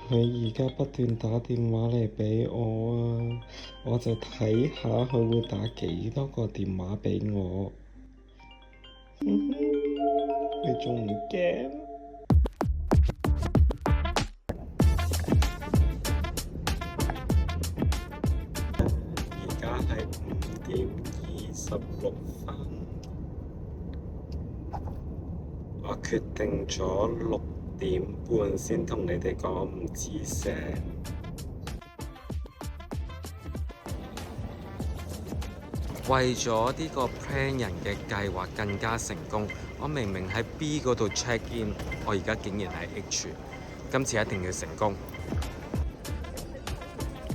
佢而家不斷打電話嚟畀我啊，我就睇下佢會打幾多個電話畀我。你仲唔驚？而家係5:26，我決定咗6點半先同你哋講唔知聲。為咗呢個 plan 人嘅計劃更加成功，我明明喺 B 嗰度 check in， 我而家竟然喺 H， 今次一定要成功。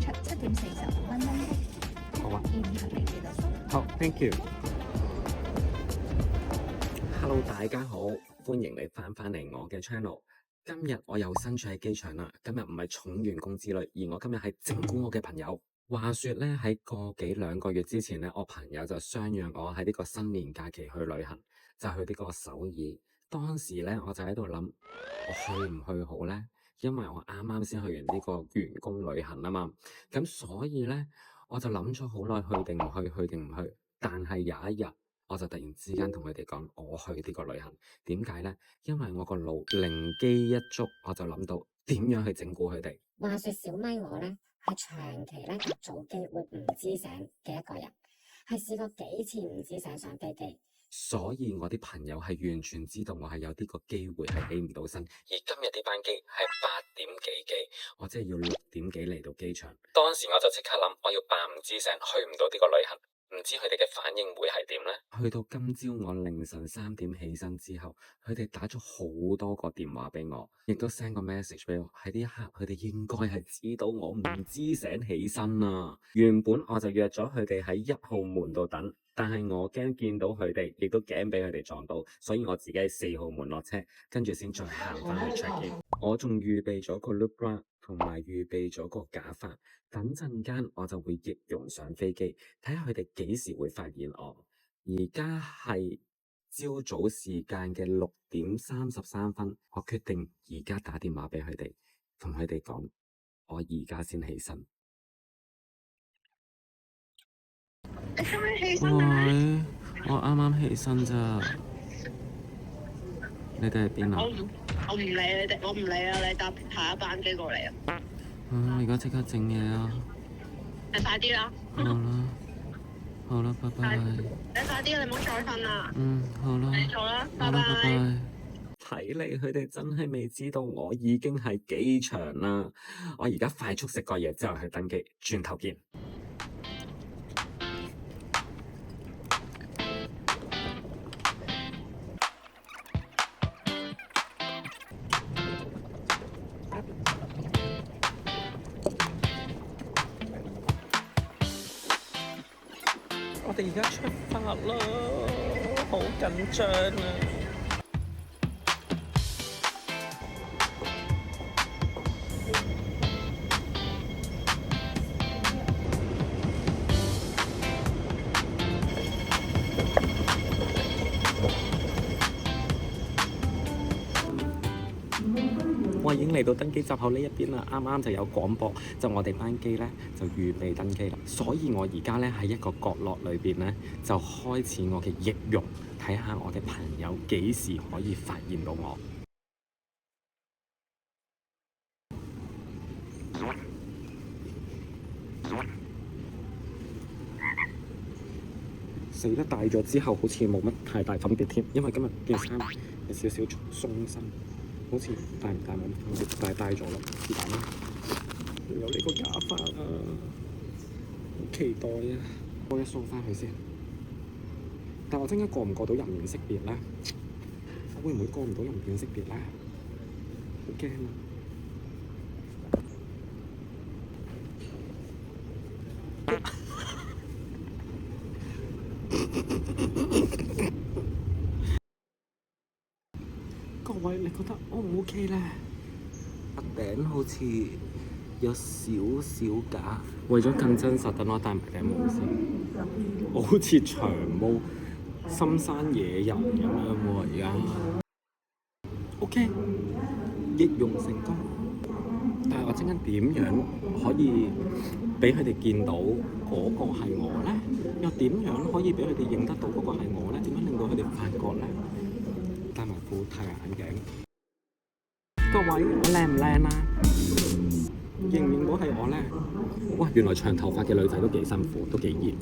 7:45登機。好啊。現行嚟幾多分？好 ，thank you。Hello， 大家好，歡迎你翻嚟我嘅 channel。今日我又身處喺機場啦，今日唔係寵員工之旅，而我今日係整蠱我嘅朋友。話說咧，喺2個月之前咧，我朋友就相約我喺呢個新年假期去旅行，就去呢個首爾。當時咧，我就喺度諗，我去唔去好咧？因為我啱啱先去完呢個員工旅行啊嘛，咁所以咧，我就諗咗好耐，去定唔去，去定唔去。但係有一日，我就突然之間同佢哋講，我去呢個旅行。點解咧？因為我個腦靈機一觸，我就諗到點樣去整蠱佢哋。話說小咪我咧係長期咧就早機會唔知醒嘅一個人，係試過幾次唔知醒上飛機。所以我啲朋友係完全知道我係有呢個機會係起唔到身，而今日呢班機係8點幾機，我即係要6點幾嚟到機場。當時我就即刻諗，我要扮唔知醒，去唔到呢個旅行。唔知佢哋嘅反應會係點呢？去到今朝我凌晨3點起身之後，佢哋打咗好多個電話俾我，亦都 send 個 message 俾我。喺呢一刻，佢哋應該係知道我唔知醒起身啦。原本我就約咗佢哋喺1號門度等，但係我驚見到佢哋，亦都驚俾佢哋撞到，所以我自己喺4號門落車，跟住先再行翻去 check in。我仲預備咗個 loop bra 同埋預備咗個假髮，等陣間我就會易容上飛機，睇下佢哋幾時會發現我。而家係朝早時間嘅6:33，我決定而家打電話俾佢哋，同佢哋講我而家先起身。你今日起身啊？喂，我啱啱起身咋？你哋喺邊啊？我唔理你哋，我唔理啊！你搭下一班機過嚟啊！我而家即刻整嘢啊！你快啲啦！好啦，拜拜。你快啲，你唔好再瞓啦！好啦。你做啦，拜拜拜。睇嚟佢哋真係未知道我已經喺機場啦。我而家快速食個嘢之後去登機，轉頭見。我哋而家出發啦，好緊張啊！我已經嚟到登機閘口呢一邊啦，啱啱就有廣播，就我哋班機咧就預備登機啦，所以我而家咧喺一個角落裏邊咧就開始我嘅易容，睇下我嘅朋友幾時可以發現到我。死得大咗之後，好似冇乜太大分別添，因為今日件衫有少少鬆身。好似戴唔戴冇乜分別，但係戴咗咯，是但啦。有呢個假髮啊，好期待啊！我一掃翻佢先。但我陣間過唔過到人臉識別咧？我會唔會過唔到人臉識別咧？好驚啊！各位，你覺得 O 唔 OK 咧？頂好似有少少假，為咗更真實，等我戴埋頂帽先。我好似長毛深山野人咁樣喎，而家 OK，易容成功。但係我陣間點樣可以俾佢哋見到嗰個係我咧？又點樣可以俾佢哋認得到嗰個係我咧？點樣令到佢哋發覺咧？戴埋副太陽眼鏡。各位，我靚唔靚啊？認唔認到係我咧？哇！原來長頭髮嘅女仔都幾辛苦，都幾熱。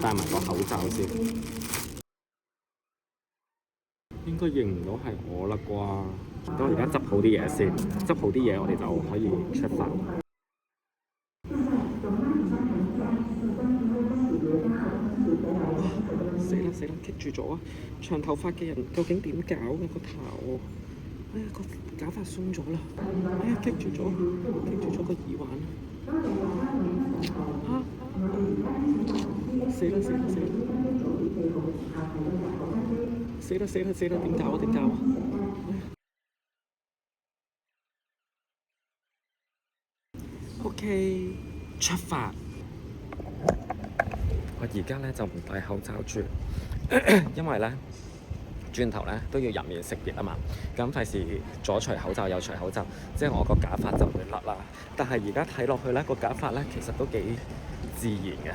戴埋個口罩先，應該認唔到係我啦啩？等我而家執好啲嘢先，執好啲嘢我哋就可以出發。死啦死啦，棘住咗啊！長頭髮嘅人究竟點搞嘅個頭？哎呀，個假髮鬆咗啦！哎呀，棘住咗個耳環啊！死啦死啦死啦！死啦死啦死啦！點搞啊點搞啊！OK， 出發！我而家咧就唔戴口罩住，因為咧轉頭咧都要人面識別啊嘛。咁費事左除口罩右除口罩，即係我個假髮就會甩啦。但係而家睇落去咧個假髮咧其實都幾自然嘅，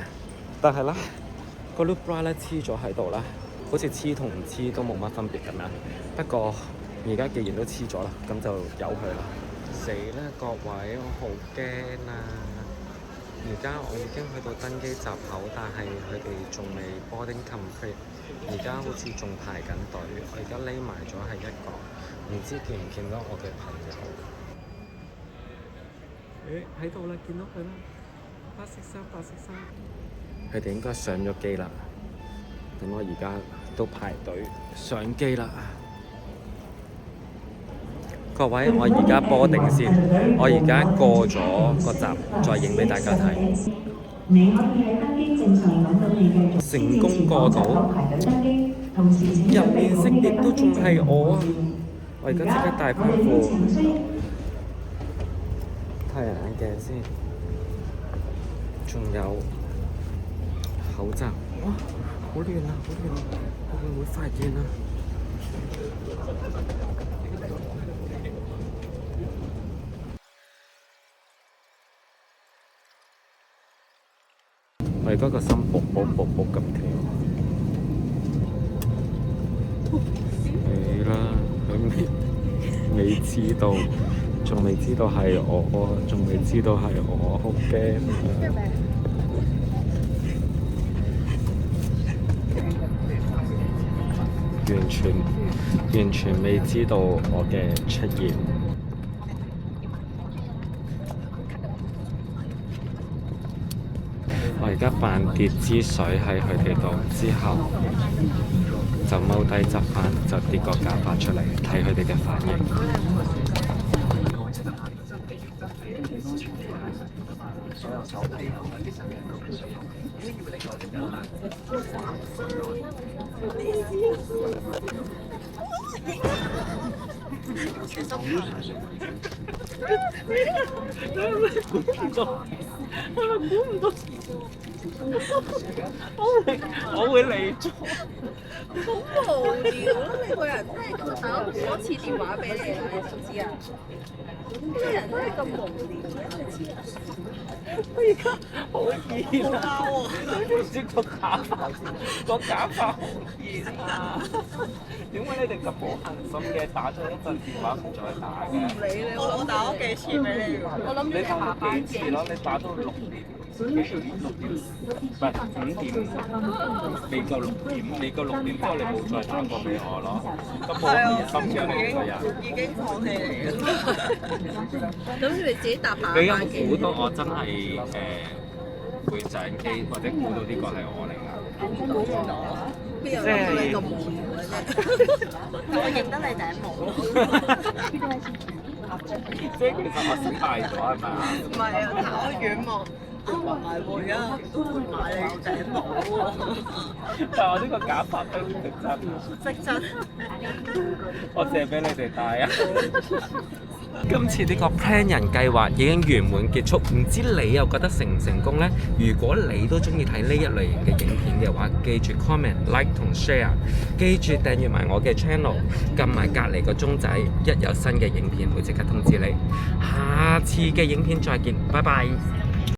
但係咧個 loop bra 咧黐咗喺度啦，好似黐同唔黐都冇乜分別咁樣。不過而家既然都黐咗啦，咁就由佢啦。死啦各位，我好驚啊！而家我已經去到登機閘口，但係佢哋仲未 boarding complete。而家好似仲排緊隊，我而家匿埋咗喺一角，唔知見唔見到我嘅朋友？喺度啦，見到佢啦，白色衫。佢哋應該上咗機啦。咁我而家都排隊上機啦。各位，我而家boarding先，我而家過咗個閘，再影俾大家睇。你可以喺登機證上揾到你嘅成功過到，人面識別都仲係我啊！我而家即刻戴翻副太陽眼鏡先，仲有口罩。哇！好亂啊！我會唔會發現啊？我而家個心卜卜咁跳，死啦！佢未知道，仲未知道係我，仲未知道係我，好驚啊！完全未知道我嘅出現。我而家扮跌支水喺佢哋度，之後就踎低執翻，就跌個假髮出嚟，睇佢哋嘅反應。我會嚟咗，好無聊咯！你個人真係打咗好多次電話俾你啦，你知唔知啊？呢個人真係咁無聊嘅，我而家好熱啊！唔知個假髮好熱啊！點解你哋咁冇恒心嘅？打咗一陣電話唔再打嘅？唔理你，我打咗幾次俾你，我諗你打咗幾次咯？你打到6點，唔係5點，未夠6點，未夠6點之後你冇再打過俾我咯。咁冇恒心嘅你個人，已經放棄你啦。諗住你自己搭下你有冇估到我真係會上機，或者估到呢個係我嚟㗎？估唔到啊！邊有諗到你咁無聊嘅啫？我認得你頂帽。即係其實我失敗咗係咪啊？唔係啊，但我遠望，唔係喎，而家都會買你頂帽喎。但係我呢個假髮都唔識真，識真，我借俾你哋戴啊！今次呢個 plan 人計劃已經圓滿結束，唔知你又覺得成唔成功呢？如果你都中意睇呢一類型嘅影片嘅話，記住 comment、like 同 share， 記住訂閱埋我嘅 channel， 撳埋隔離個鐘仔，一有新嘅影片會即刻通知你。下次嘅影片再見，拜拜。